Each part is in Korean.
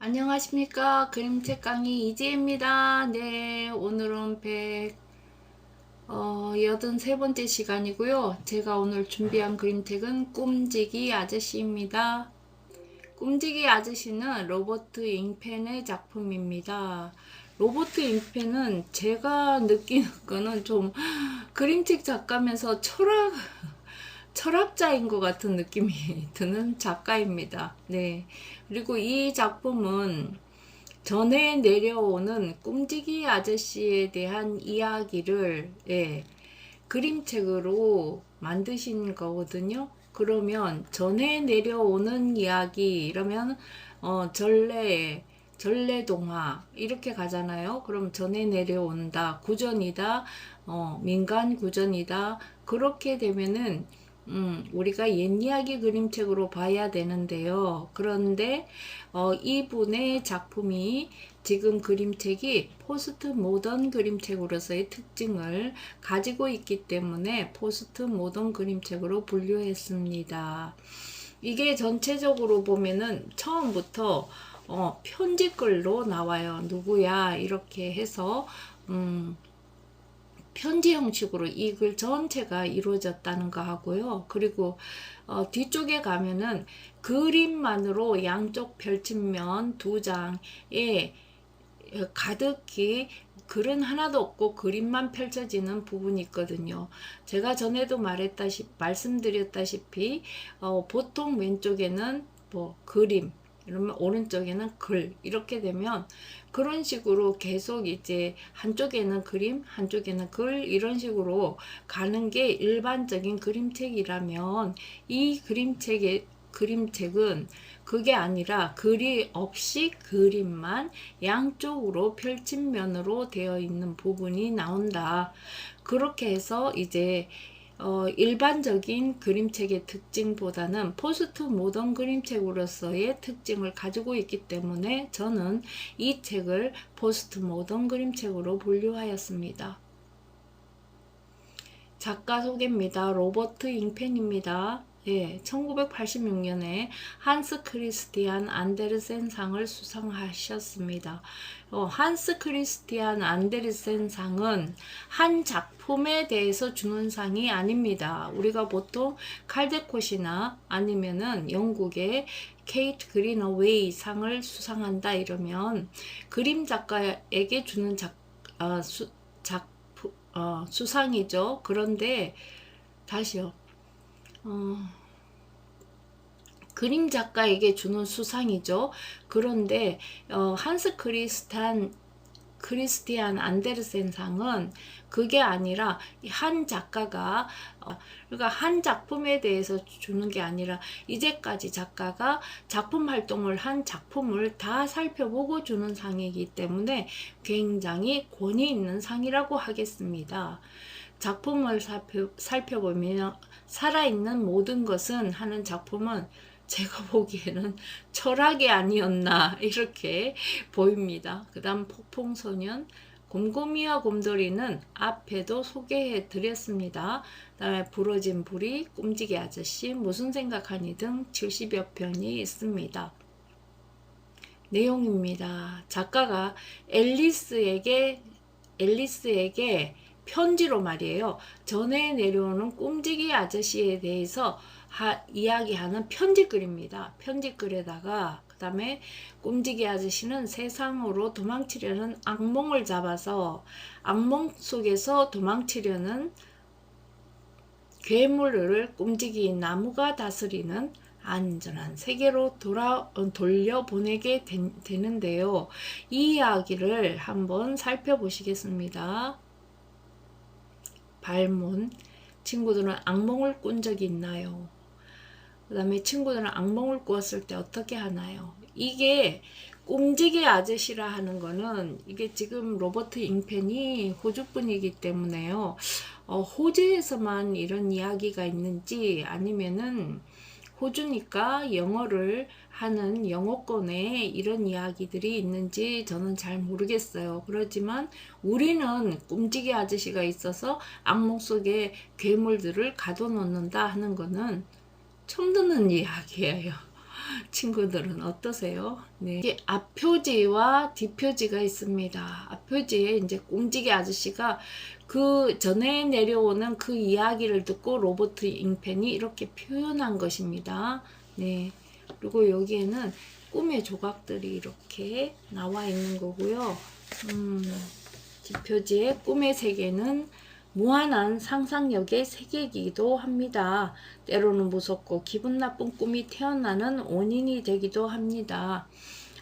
안녕하십니까. 그림책 강의 이지혜입니다. 네, 오늘은 83번째 시간이고요. 제가 오늘 준비한 그림책은 꿈지기 아저씨입니다. 꿈지기 아저씨는 로버트 잉펜의 작품입니다. 로버트 잉펜은 제가 느끼는 거는 좀 그림책 작가면서 철학자인 것 같은 느낌이 드는 작가입니다. 네. 그리고 이 작품은 전해 내려오는 꿈지기 아저씨에 대한 이야기를 그림책으로 만드신 거거든요. 그러면 전해 내려오는 이야기 이러면 전래동화 이렇게 가잖아요. 그럼 전해 내려온다, 구전이다, 민간 구전이다. 그렇게 되면은 우리가 옛 이야기 그림책으로 봐야 되는데요. 그런데 이분의 작품이 지금 그림책이 포스트 모던 그림책으로서의 특징을 가지고 있기 때문에 포스트 모던 그림책으로 분류했습니다. 이게 전체적으로 보면은 처음부터 편지글로 나와요. 누구야 이렇게 해서 편지 형식으로 이 글 전체가 이루어졌다는 거 하고요. 그리고 뒤쪽에 가면은 그림만으로 양쪽 펼침면 2장에 가득히 글은 하나도 없고 그림만 펼쳐지는 부분이 있거든요. 제가 전에도 말씀드렸다시피 보통 왼쪽에는 뭐 그림, 이러면 오른쪽에는 글, 이렇게 되면 그런 식으로 계속 이제 한쪽에는 그림, 한쪽에는 글, 이런 식으로 가는 게 일반적인 그림책이라면 이 그림책은 그게 아니라 글이 없이 그림만 양쪽으로 펼침면으로 되어 있는 부분이 나온다. 그렇게 해서 이제 일반적인 그림책의 특징보다는 포스트 모던 그림책으로서의 특징을 가지고 있기 때문에 저는 이 책을 포스트 모던 그림책으로 분류하였습니다. 작가 소개입니다. 로버트 잉펜입니다. 1986년에 한스 크리스티안 안데르센 상을 수상하셨습니다. 한스 크리스티안 안데르센 상은 한 작품에 대해서 주는 상이 아닙니다. 우리가 보통 칼데콧이나 아니면은 영국의 케이트 그린어웨이 상을 수상한다 이러면 그림 작가에게 주는 수상이죠. 그런데 다시요. 그림 작가에게 주는 수상이죠. 그런데 한스 크리스티안 안데르센 상은 그게 아니라 한 작가가 그러니까 한 작품에 대해서 주는 게 아니라 이제까지 작가가 작품 활동을 한 작품을 다 살펴보고 주는 상이기 때문에 굉장히 권위 있는 상이라고 하겠습니다. 작품을 살펴보면 살아있는 모든 것은 하는 작품은 제가 보기에는 철학이 아니었나 이렇게 보입니다. 그 다음 폭풍소년, 곰곰이와 곰돌이는 앞에도 소개해 드렸습니다. 그 다음에 부러진 부리, 꿈지기 아저씨, 무슨 생각하니 등 70여 편이 있습니다. 내용입니다. 작가가 앨리스에게 편지로 말이에요. 전해 내려오는 꿈지기 아저씨에 대해서 이야기하는 편지글입니다. 편지글에다가 그 다음에 꿈지기 아저씨는 세상으로 도망치려는 악몽을 잡아서 악몽 속에서 도망치려는 괴물을 꿈지기 나무가 다스리는 안전한 세계로 돌려보내게 되는데요. 이 이야기를 한번 살펴보시겠습니다. 발문. 친구들은 악몽을 꾼 적이 있나요? 그 다음에 친구들은 악몽을 꾸었을 때 어떻게 하나요? 이게 꿈지기 아저씨라 하는 거는 이게 지금 로버트 잉펜이 호주 분이기 때문에요. 호주에서만 이런 이야기가 있는지 아니면은 호주니까 영어를 하는 영어권에 이런 이야기들이 있는지 저는 잘 모르겠어요. 그렇지만 우리는 꿈지기 아저씨가 있어서 악몽 속에 괴물들을 가둬놓는다 하는 거는 처음 듣는 이야기예요. 친구들은 어떠세요? 네. 이게 앞표지와 뒷표지가 있습니다. 앞표지에 이제 꼼지기 아저씨가 그 전에 내려오는 그 이야기를 듣고 로버트 잉펜이 이렇게 표현한 것입니다. 네. 그리고 여기에는 꿈의 조각들이 이렇게 나와 있는 거고요. 뒷표지의 꿈의 세계는 무한한 상상력의 세계이기도 합니다. 때로는 무섭고 기분 나쁜 꿈이 태어나는 원인이 되기도 합니다.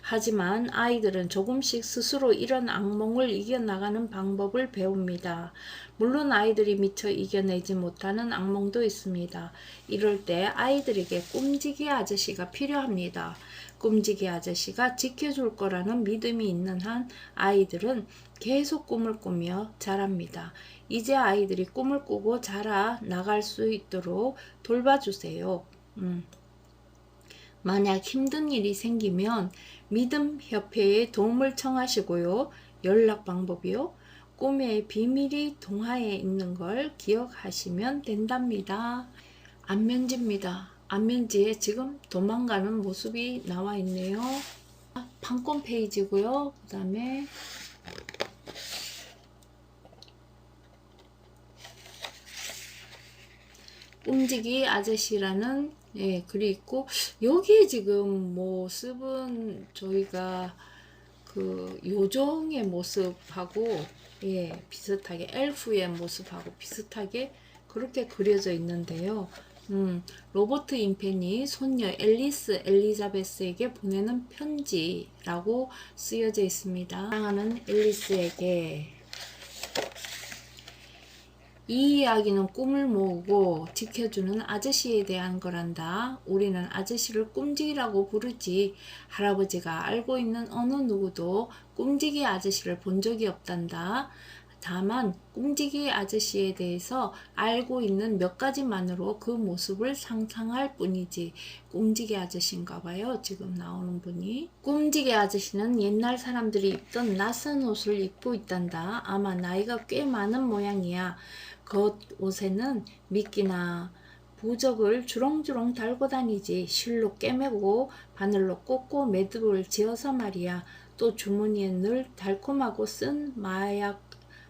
하지만 아이들은 조금씩 스스로 이런 악몽을 이겨나가는 방법을 배웁니다. 물론 아이들이 미처 이겨내지 못하는 악몽도 있습니다. 이럴 때 아이들에게 꼼지기 아저씨가 필요합니다. 꼼지기 아저씨가 지켜줄 거라는 믿음이 있는 한 아이들은 계속 꿈을 꾸며 자랍니다. 이제 아이들이 꿈을 꾸고 자라 나갈 수 있도록 돌봐주세요. 만약 힘든 일이 생기면 믿음협회에 도움을 청하시고요. 연락 방법이요. 꿈의 비밀이 동화에 있는 걸 기억하시면 된답니다. 안면지입니다. 안면지에 지금 도망가는 모습이 나와 있네요. 판권 페이지고요. 그 다음에 꼼지기 아저씨라는 글이 있고, 여기에 지금 모습은 저희가 그 요정의 모습하고 비슷하게 엘프의 모습하고 비슷하게 그렇게 그려져 있는데요. 로버트 잉펜이 손녀 앨리스 엘리자베스에게 보내는 편지라고 쓰여져 있습니다. 사랑하는 앨리스에게, 이 이야기는 꿈을 모으고 지켜주는 아저씨에 대한 거란다. 우리는 아저씨를 꼼지기라고 부르지. 할아버지가 알고 있는 어느 누구도 꼼지기 아저씨를 본 적이 없단다. 다만 꼼지기 아저씨에 대해서 알고 있는 몇 가지만으로 그 모습을 상상할 뿐이지. 꼼지기 아저씨인가 봐요. 지금 나오는 분이. 꼼지기 아저씨는 옛날 사람들이 입던 낯선 옷을 입고 있단다. 아마 나이가 꽤 많은 모양이야. 겉옷에는 미끼나 부적을 주렁주렁 달고 다니지. 실로 꿰매고 바늘로 꽂고 매듭을 지어서 말이야. 또 주머니에 늘 달콤하고 쓴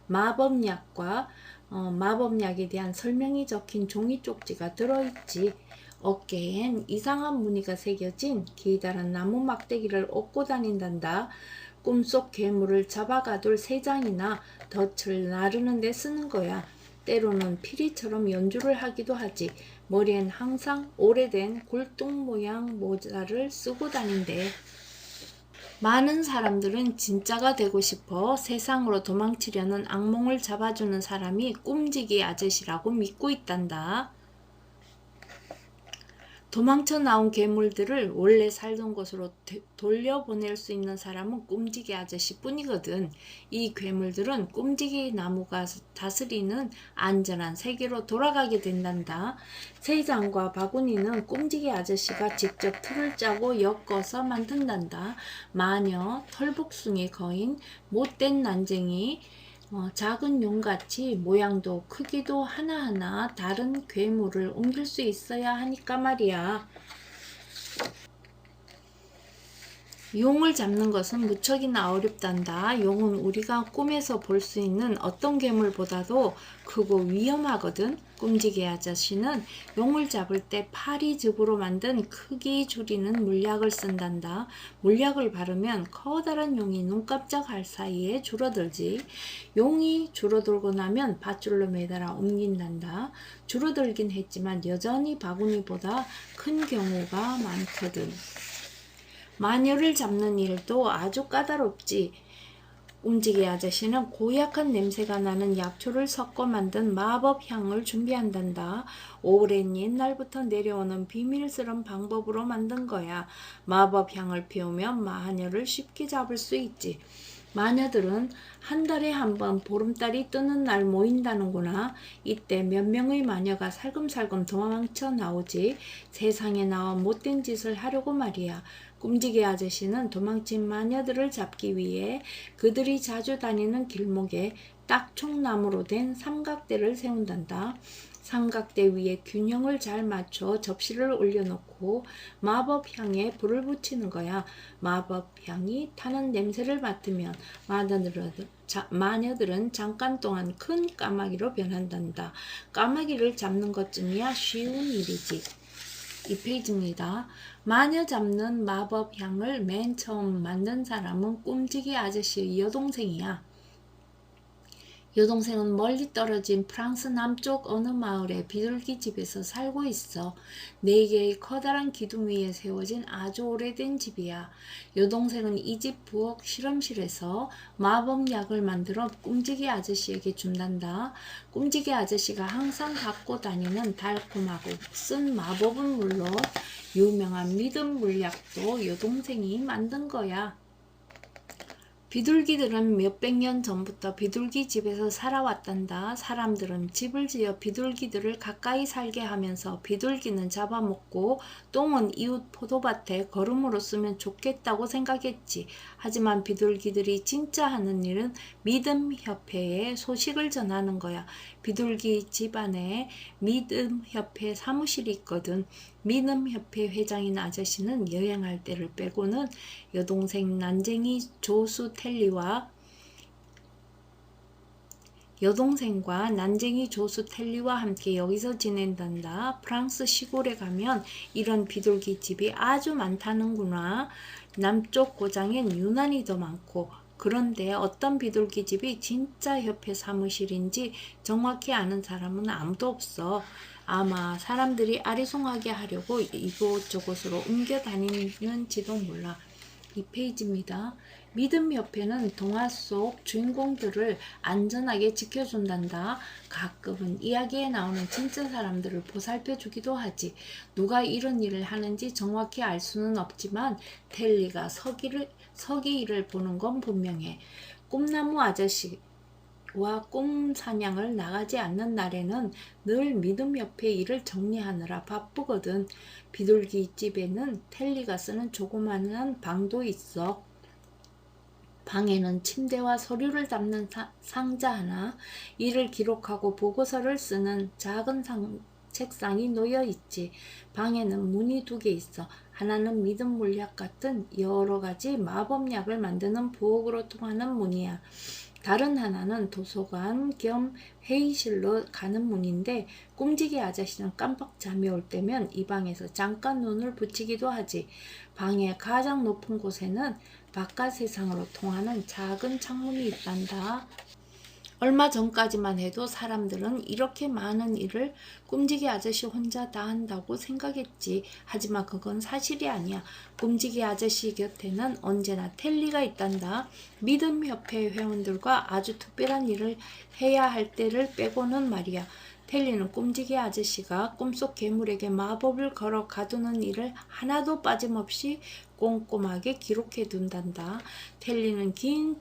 마법약과 마법약에 대한 설명이 적힌 종이 쪽지가 들어있지. 어깨엔 이상한 무늬가 새겨진 기다란 나무 막대기를 얻고 다닌단다. 꿈속 괴물을 잡아가둘 새 장이나 덫을 나르는 데 쓰는 거야. 때로는 피리처럼 연주를 하기도 하지. 머리엔 항상 오래된 굴뚝 모양 모자를 쓰고 다닌대. 많은 사람들은 진짜가 되고 싶어 세상으로 도망치려는 악몽을 잡아주는 사람이 꼼지기 아저씨라고 믿고 있단다. 도망쳐 나온 괴물들을 원래 살던 곳으로 돌려보낼 수 있는 사람은 꼼지기 아저씨 뿐이거든. 이 괴물들은 꼼지기 나무가 다스리는 안전한 세계로 돌아가게 된단다. 세장과 바구니는 꼼지기 아저씨가 직접 틀을 짜고 엮어서 만든단다. 마녀, 털복숭이 거인, 못된 난쟁이, 작은 용같이 모양도 크기도 하나하나 다른 괴물을 옮길 수 있어야 하니까 말이야. 용을 잡는 것은 무척이나 어렵단다. 용은 우리가 꿈에서 볼 수 있는 어떤 괴물보다도 크고 위험하거든. 꼼지기 아저씨는 용을 잡을 때 파리즙으로 만든 크기 줄이는 물약을 쓴단다. 물약을 바르면 커다란 용이 눈 깜짝할 사이에 줄어들지. 용이 줄어들고 나면 밧줄로 매달아 옮긴단다. 줄어들긴 했지만 여전히 바구니보다 큰 경우가 많거든. 마녀를 잡는 일도 아주 까다롭지. 꼼지기 아저씨는 고약한 냄새가 나는 약초를 섞어 만든 마법 향을 준비한단다. 오랜 옛날부터 내려오는 비밀스러운 방법으로 만든 거야. 마법 향을 피우면 마녀를 쉽게 잡을 수 있지. 마녀들은 한 달에 한 번 보름달이 뜨는 날 모인다는구나. 이때 몇 명의 마녀가 살금살금 도망쳐 나오지. 세상에 나와 못된 짓을 하려고 말이야. 꼼지기 아저씨는 도망친 마녀들을 잡기 위해 그들이 자주 다니는 길목에 딱총나무로 된 삼각대를 세운단다. 삼각대 위에 균형을 잘 맞춰 접시를 올려놓고 마법향에 불을 붙이는 거야. 마법향이 타는 냄새를 맡으면 마녀들은 잠깐 동안 큰 까마귀로 변한단다. 까마귀를 잡는 것쯤이야 쉬운 일이지. 이 페이지입니다. 마녀 잡는 마법향을 맨 처음 만든 사람은 꼼지기 아저씨의 여동생이야. 여동생은 멀리 떨어진 프랑스 남쪽 어느 마을의 비둘기 집에서 살고 있어. 4개의 커다란 기둥 위에 세워진 아주 오래된 집이야. 여동생은 이 집 부엌 실험실에서 마법약을 만들어 꼼지기 아저씨에게 준단다. 꼼지기 아저씨가 항상 갖고 다니는 달콤하고 쓴 마법은 물론 유명한 믿음 물약도 여동생이 만든 거야. 비둘기들은 몇백 년 전부터 비둘기 집에서 살아왔단다. 사람들은 집을 지어 비둘기들을 가까이 살게 하면서 비둘기는 잡아먹고 똥은 이웃 포도밭에 거름으로 쓰면 좋겠다고 생각했지. 하지만 비둘기들이 진짜 하는 일은 믿음협회에 소식을 전하는 거야. 비둘기 집안에 믿음협회 사무실이 있거든. 믿음협회 회장인 아저씨는 여행할 때를 빼고는 여동생 난쟁이 조수 텔리와 여동생과 난쟁이 조수 텔리와 함께 여기서 지낸단다. 프랑스 시골에 가면 이런 비둘기 집이 아주 많다는구나. 남쪽 고장엔 유난히 더 많고. 그런데 어떤 비둘기 집이 진짜 협회 사무실인지 정확히 아는 사람은 아무도 없어. 아마 사람들이 아리송하게 하려고 이곳저곳으로 옮겨 다니는지도 몰라. 이 페이지입니다. 믿음협회는 동화 속 주인공들을 안전하게 지켜준단다. 가끔은 이야기에 나오는 진짜 사람들을 보살펴 주기도 하지. 누가 이런 일을 하는지 정확히 알 수는 없지만 텔리가 서기 일을 보는 건 분명해. 꿈나무 아저씨 와 꿈 사냥을 나가지 않는 날에는 늘 믿음협회 일을 정리하느라 바쁘거든. 비둘기 집에는 텔리가 쓰는 조그마한 방도 있어. 방에는 침대와 서류를 담는 상자 하나, 일을 기록하고 보고서를 쓰는 작은 책상이 놓여 있지. 방에는 문이 2개 있어. 하나는 믿음 물약 같은 여러 가지 마법약을 만드는 부엌으로 통하는 문이야. 다른 하나는 도서관 겸 회의실로 가는 문인데 꼼지기 아저씨는 깜빡 잠이 올 때면 이 방에서 잠깐 눈을 붙이기도 하지. 방의 가장 높은 곳에는 바깥 세상으로 통하는 작은 창문이 있단다. 얼마 전까지만 해도 사람들은 이렇게 많은 일을 꼼지기 아저씨 혼자 다 한다고 생각했지. 하지만 그건 사실이 아니야. 꼼지기 아저씨 곁에는 언제나 텔리가 있단다. 믿음협회 회원들과 아주 특별한 일을 해야 할 때를 빼고는 말이야. 텔리는 꼼지기 아저씨가 꿈속 괴물에게 마법을 걸어 가두는 일을 하나도 빠짐없이 꼼꼼하게 기록해 둔단다. 텔리는 긴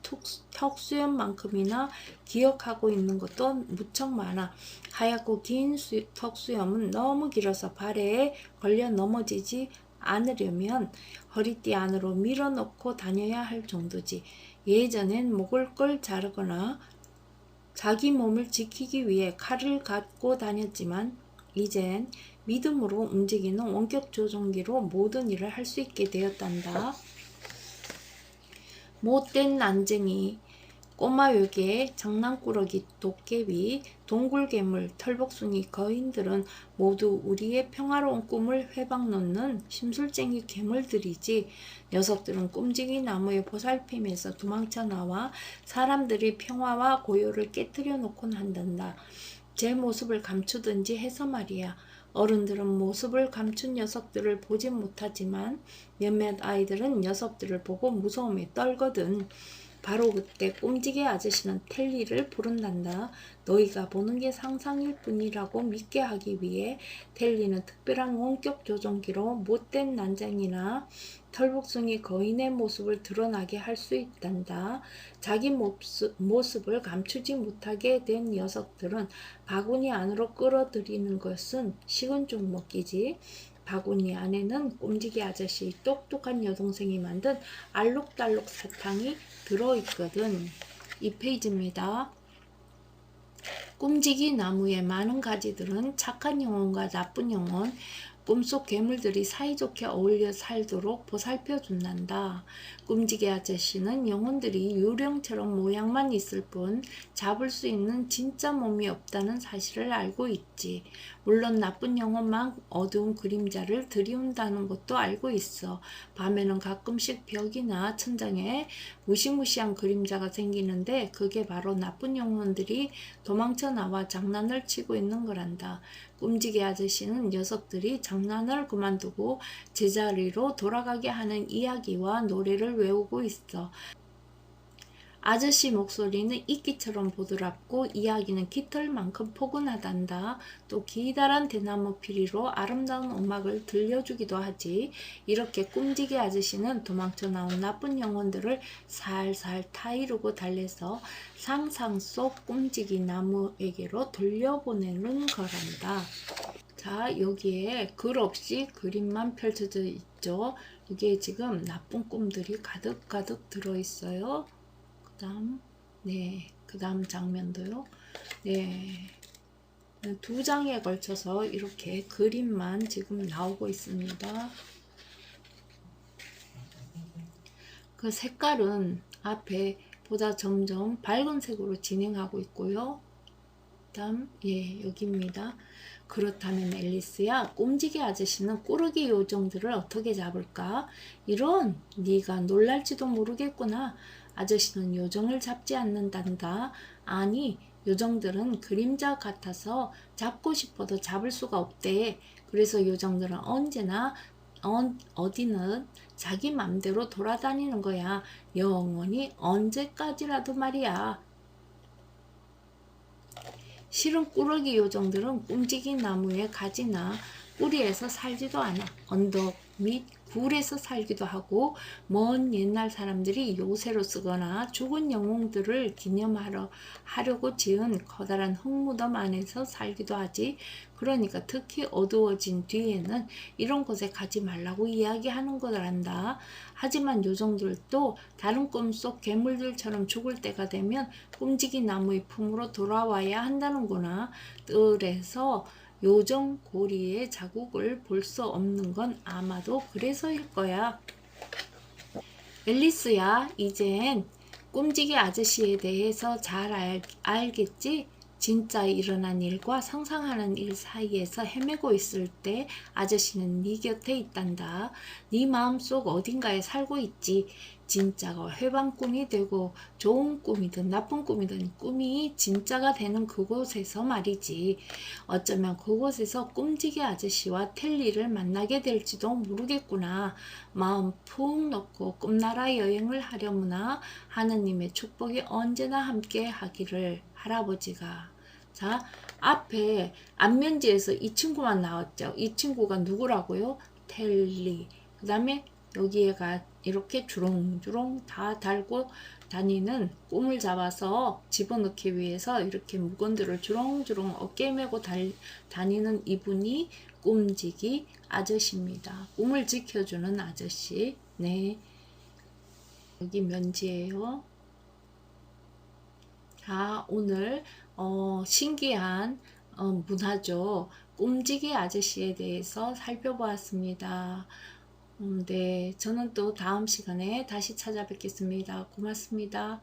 턱수염만큼이나 기억하고 있는 것도 무척 많아. 하얗고 긴 턱수염은 너무 길어서 발에 걸려 넘어지지 않으려면 허리띠 안으로 밀어넣고 다녀야 할 정도지. 예전엔 목을 자르거나 자기 몸을 지키기 위해 칼을 갖고 다녔지만 이젠 믿음으로 움직이는 원격 조종기로 모든 일을 할 수 있게 되었단다. 못된 난쟁이, 꼬마 요괴, 장난꾸러기, 도깨비, 동굴괴물, 털복숭이 거인들은 모두 우리의 평화로운 꿈을 회방놓는 심술쟁이 괴물들이지. 녀석들은 꼼지기 나무의 보살핌에서 도망쳐 나와 사람들이 평화와 고요를 깨뜨려 놓곤 한단다. 제 모습을 감추든지 해서 말이야. 어른들은 모습을 감춘 녀석들을 보진 못하지만 몇몇 아이들은 녀석들을 보고 무서움에 떨거든. 바로 그때 꼼지개 아저씨는 텔리를 부른단다. 너희가 보는 게 상상일 뿐이라고 믿게 하기 위해 텔리는 특별한 원격 조종기로 못된 난쟁이나 털복숭이 거인의 모습을 드러나게 할 수 있단다. 자기 모습을 감추지 못하게 된 녀석들은 바구니 안으로 끌어들이는 것은 식은 죽 먹기지. 바구니 안에는 꼼지기 아저씨 똑똑한 여동생이 만든 알록달록 사탕이 들어있거든. 이 페이지입니다. 꿈지기 나무의 많은 가지들은 착한 영혼과 나쁜 영혼, 꿈속 괴물들이 사이좋게 어울려 살도록 보살펴 준단다. 꿈지기 아저씨는 영혼들이 유령처럼 모양만 있을 뿐 잡을 수 있는 진짜 몸이 없다는 사실을 알고 있지. 물론 나쁜 영혼만 어두운 그림자를 들이운다는 것도 알고 있어. 밤에는 가끔씩 벽이나 천장에 무시무시한 그림자가 생기는데 그게 바로 나쁜 영혼들이 도망쳐 나와 장난을 치고 있는 거란다. 꿈지기 아저씨는 녀석들이 장난을 그만두고 제자리로 돌아가게 하는 이야기와 노래를 외우고 있어. 아저씨 목소리는 이끼처럼 보드랍고 이야기는 깃털만큼 포근하단다. 또 기다란 대나무 피리로 아름다운 음악을 들려주기도 하지. 이렇게 꿈지기 아저씨는 도망쳐 나온 나쁜 영혼들을 살살 타이르고 달래서 상상 속 꿈지기 나무에게로 돌려보내는 거란다. 자, 여기에 글 없이 그림만 펼쳐져 있죠. 여기에 지금 나쁜 꿈들이 가득가득 들어있어요. 그 다음 장면도요. 네. 두 장에 걸쳐서 이렇게 그림만 지금 나오고 있습니다. 그 색깔은 앞에 보다 점점 밝은 색으로 진행하고 있고요. 다음, 여기입니다. 그렇다면 앨리스야, 꼼지기 아저씨는 꾸러기 요정들을 어떻게 잡을까? 이런, 네가 놀랄지도 모르겠구나. 아저씨는 요정을 잡지 않는단다. 아니, 요정들은 그림자 같아서 잡고 싶어도 잡을 수가 없대. 그래서 요정들은 언제나 어디는 자기 맘대로 돌아다니는 거야. 영원히 언제까지라도 말이야. 실은 꾸러기 요정들은 꿈지기 나무의 가지나 뿌리에서 살지도 않아. 언덕 및 굴에서 살기도 하고 먼 옛날 사람들이 요새로 쓰거나 죽은 영웅들을 기념하려고 지은 커다란 흙무덤 안에서 살기도 하지. 그러니까 특히 어두워진 뒤에는 이런 곳에 가지 말라고 이야기하는 거란다. 하지만 요정들도 다른 꿈속 괴물들처럼 죽을 때가 되면 꿈지기 나무의 품으로 돌아와야 한다는구나. 뜰에서 요정 고리의 자국을 볼 수 없는 건 아마도 그래서일 거야. 앨리스야, 이젠 꿈지기 아저씨에 대해서 잘 알겠지? 진짜 일어난 일과 상상하는 일 사이에서 헤매고 있을 때 아저씨는 네 곁에 있단다. 네 마음속 어딘가에 살고 있지. 진짜가 회방 꿈이 되고 좋은 꿈이든 나쁜 꿈이든 꿈이 진짜가 되는 그곳에서 말이지. 어쩌면 그곳에서 꿈지기 아저씨와 텔리를 만나게 될지도 모르겠구나. 마음 푹 넣고 꿈나라 여행을 하려무나. 하느님의 축복이 언제나 함께 하기를. 할아버지가. 자, 앞에 안면지에서 이 친구만 나왔죠. 이 친구가 누구라고요? 텔리. 그 다음에 여기에가 이렇게 주렁주렁 다 달고 다니는 꿈을 잡아서 집어넣기 위해서 이렇게 물건들을 주렁주렁 어깨에 메고 다니는 이분이 꿈지기 아저씨입니다. 꿈을 지켜주는 아저씨. 네, 여기 면지예요. 자, 오늘 신기한 문화죠. 꿈지기 아저씨에 대해서 살펴보았습니다. 네, 저는 또 다음 시간에 다시 찾아뵙겠습니다. 고맙습니다.